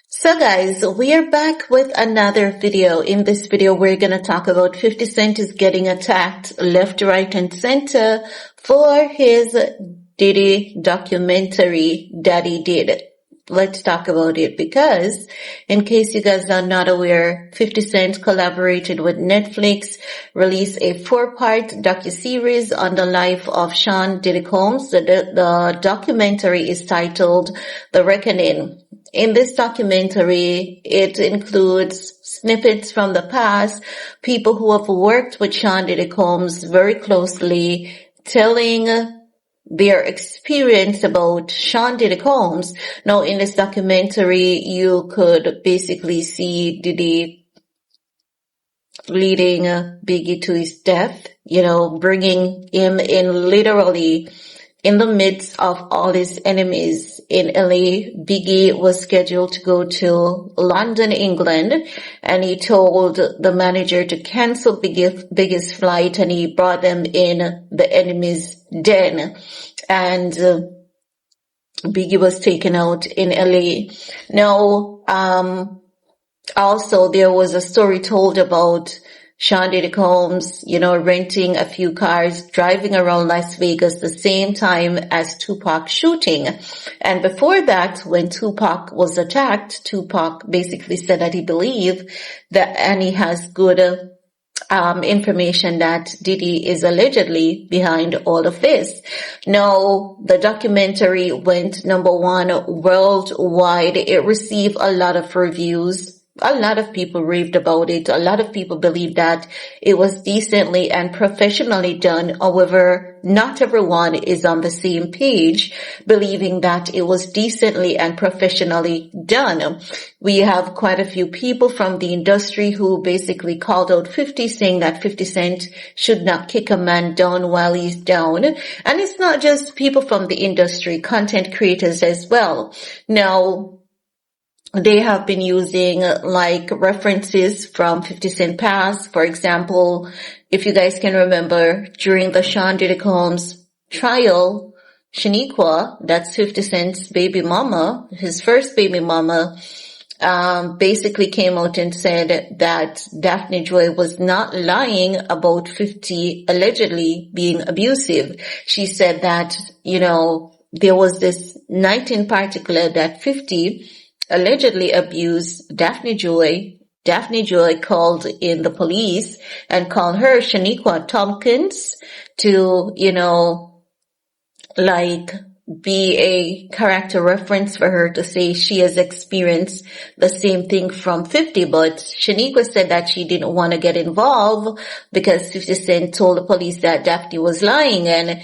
So guys, we are back with another video. In this video, we're going to talk about 50 Cent is getting attacked left, right, and center for his Diddy documentary that he did. Let's talk about it because in case you guys are not aware, 50 Cent collaborated with Netflix, released a 4-part docuseries on the life of Sean Diddy Combs. The documentary is titled The Reckoning. In this documentary, it includes snippets from the past, people who have worked with Sean Diddy Combs very closely, telling their experience about Sean Diddy Combs. Now, in this documentary, you could basically see Diddy leading Biggie to his death, bringing him in literally in the midst of all his enemies in LA. Biggie was scheduled to go to London, England, and he told the manager to cancel Biggie's flight, and he brought them in the enemy's den. And Biggie was taken out in LA. Now, also there was a story told about Sean Diddy Combs, renting a few cars, driving around Las Vegas the same time as Tupac shooting. And before that, when Tupac was attacked, Tupac basically said that he believed that, and he has good information that Diddy is allegedly behind all of this. Now, the documentary went #1 worldwide. It received a lot of reviews. A lot of people raved about it. A lot of people believe that it was decently and professionally done. However, not everyone is on the same page believing that it was decently and professionally done. We have quite a few people from the industry who basically called out 50, saying that 50 Cent should not kick a man down while he's down. And it's not just people from the industry, content creators as well. Now, they have been using references from 50 Cent past. For example, if you guys can remember, during the Sean Diddy Combs trial, Sheniqua, that's 50 Cent's baby mama, his first baby mama, basically came out and said that Daphne Joy was not lying about 50 allegedly being abusive. She said that, there was this night in particular that 50 allegedly abused Daphne Joy. Daphne Joy called in the police and called her Sheniqua Tompkins to, be a character reference for her to say she has experienced the same thing from 50. But Sheniqua said that she didn't want to get involved because 50 Cent told the police that Daphne was lying. And,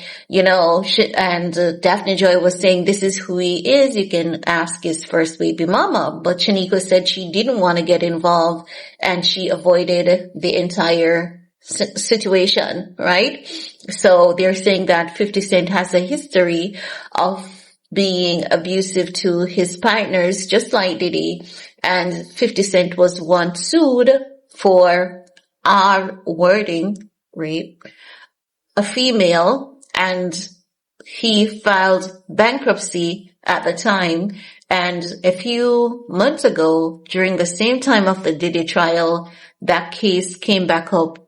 Daphne Joy was saying, this is who he is. You can ask his first baby mama. But Sheniqua said she didn't want to get involved and she avoided the entire situation, right? So they're saying that 50 Cent has a history of being abusive to his partners, just like Diddy. And 50 Cent was once sued for R-wording, rape, a female, and he filed bankruptcy at the time. And a few months ago, during the same time of the Diddy trial, that case came back up.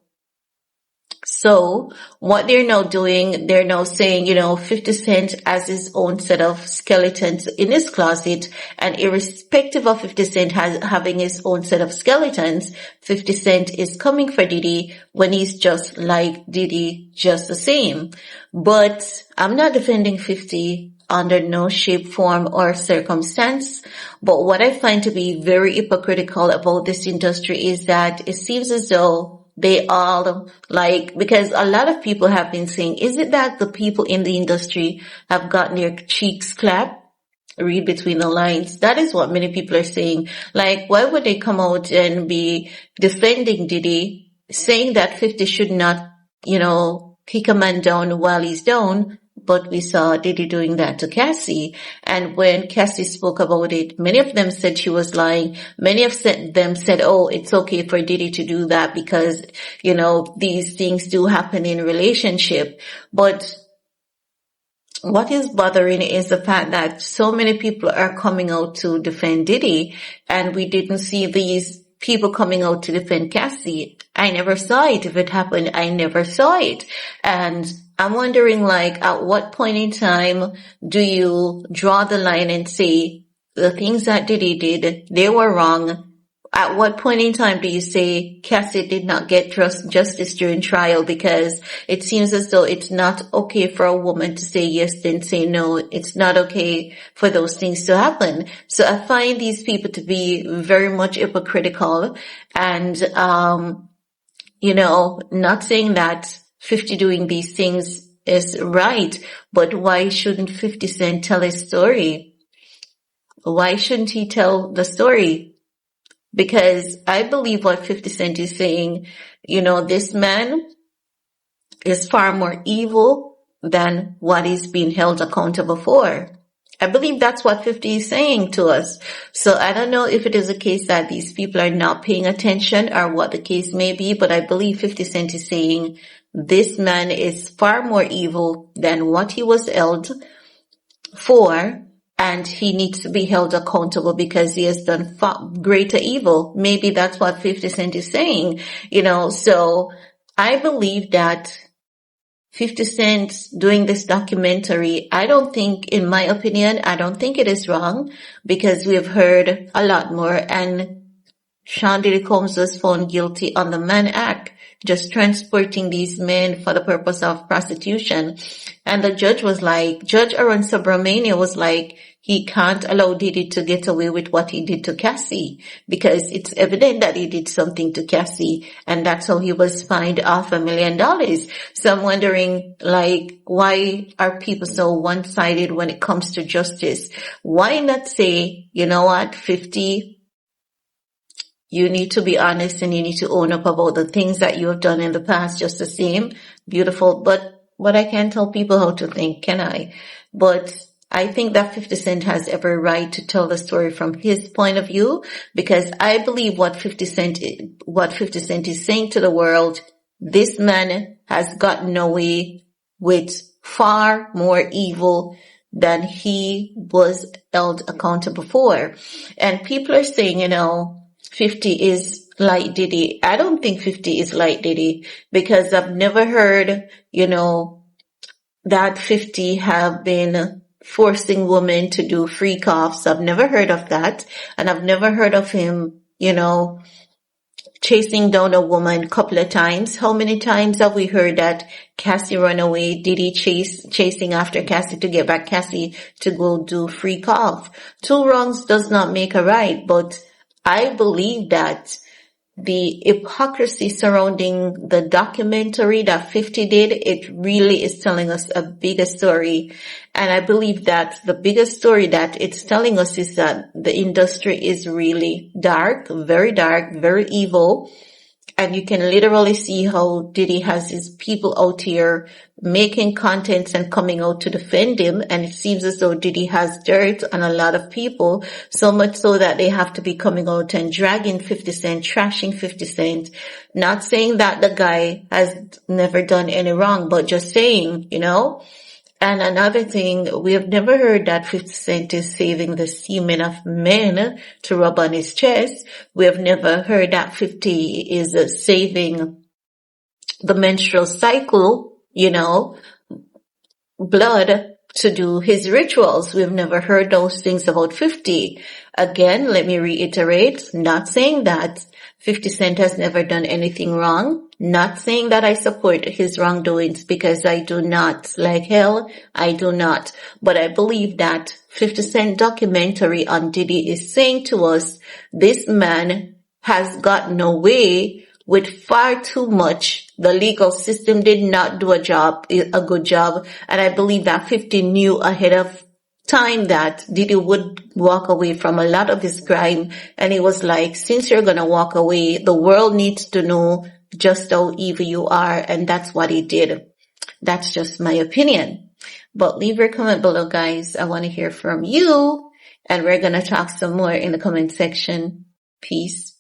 So what they're now doing, they're now saying, 50 Cent has his own set of skeletons in his closet, and irrespective of 50 Cent having his own set of skeletons, 50 Cent is coming for Diddy when he's just like Diddy, just the same. But I'm not defending 50 under no shape, form, or circumstance. But what I find to be very hypocritical about this industry is that it seems as though they all because a lot of people have been saying, is it that the people in the industry have gotten their cheeks clapped? Read between the lines. That is what many people are saying. Why would they come out and be defending Diddy, saying that 50 should not, kick a man down while he's down? But we saw Diddy doing that to Cassie. And when Cassie spoke about it, many of them said she was lying. Many of them said, oh, it's okay for Diddy to do that because, these things do happen in relationship. But what is bothering is the fact that so many people are coming out to defend Diddy, and we didn't see these people coming out to defend Cassie. I never saw it. If it happened, I never saw it. And I'm wondering, like, at what point in time do you draw the line and say the things that Diddy did, they were wrong? At what point in time do you say Cassie did not get justice during trial? Because it seems as though it's not okay for a woman to say yes, then say no. It's not okay for those things to happen. So I find these people to be very much hypocritical, and, not saying that 50 doing these things is right, but why shouldn't 50 Cent tell his story? Why shouldn't he tell the story? Because I believe what 50 Cent is saying, this man is far more evil than what he's being held accountable for. I believe that's what 50 is saying to us. So I don't know if it is a case that these people are not paying attention or what the case may be, but I believe 50 Cent is saying this man is far more evil than what he was held for. And he needs to be held accountable because he has done far greater evil. Maybe that's what 50 Cent is saying, So I believe that 50 Cent doing this documentary, in my opinion, I don't think it is wrong, because we have heard a lot more. And Sean Diddy Combs was found guilty on the Mann Act, just transporting these men for the purpose of prostitution. And the Judge Aaron Subramania was like, he can't allow Diddy to get away with what he did to Cassie, because it's evident that he did something to Cassie, and that's how he was fined $500,000. So I'm wondering, why are people so one-sided when it comes to justice? Why not say, 50, you need to be honest and you need to own up about the things that you have done in the past, just the same. Beautiful. But I can't tell people how to think, can I? But I think that 50 Cent has every right to tell the story from his point of view, because I believe what 50 Cent is saying to the world, this man has gotten away with far more evil than he was held accountable for. And people are saying, 50 is like Diddy. I don't think 50 is like Diddy, because I've never heard, that 50 have been forcing women to do freak offs. I've never heard of that. And I've never heard of him, chasing down a woman a couple of times. How many times have we heard that Cassie run away, Diddy chasing after Cassie to get back Cassie to go do freak off? Two wrongs does not make a right, but I believe that the hypocrisy surrounding the documentary that 50 did, it really is telling us a bigger story. And I believe that the biggest story that it's telling us is that the industry is really dark, very evil. And you can literally see how Diddy has his people out here making contents and coming out to defend him. And it seems as though Diddy has dirt on a lot of people, so much so that they have to be coming out and dragging 50 Cent, trashing 50 Cent. Not saying that the guy has never done any wrong, but just saying, And another thing, we have never heard that 50 Cent is saving the semen of men to rub on his chest. We have never heard that 50 is saving the menstrual cycle, blood to do his rituals. We've never heard those things about 50. Again, let me reiterate, not saying that 50 Cent has never done anything wrong. Not saying that I support his wrongdoings, because I do not. Like hell, I do not. But I believe that 50 Cent documentary on Diddy is saying to us, this man has gotten away with far too much. The legal system did not do a good job. And I believe that 50 knew ahead of time that Diddy would walk away from a lot of his crime. And he was like, since you're going to walk away, the world needs to know just how evil you are. And that's what he did. That's just my opinion. But leave your comment below, guys. I want to hear from you. And we're going to talk some more in the comment section. Peace.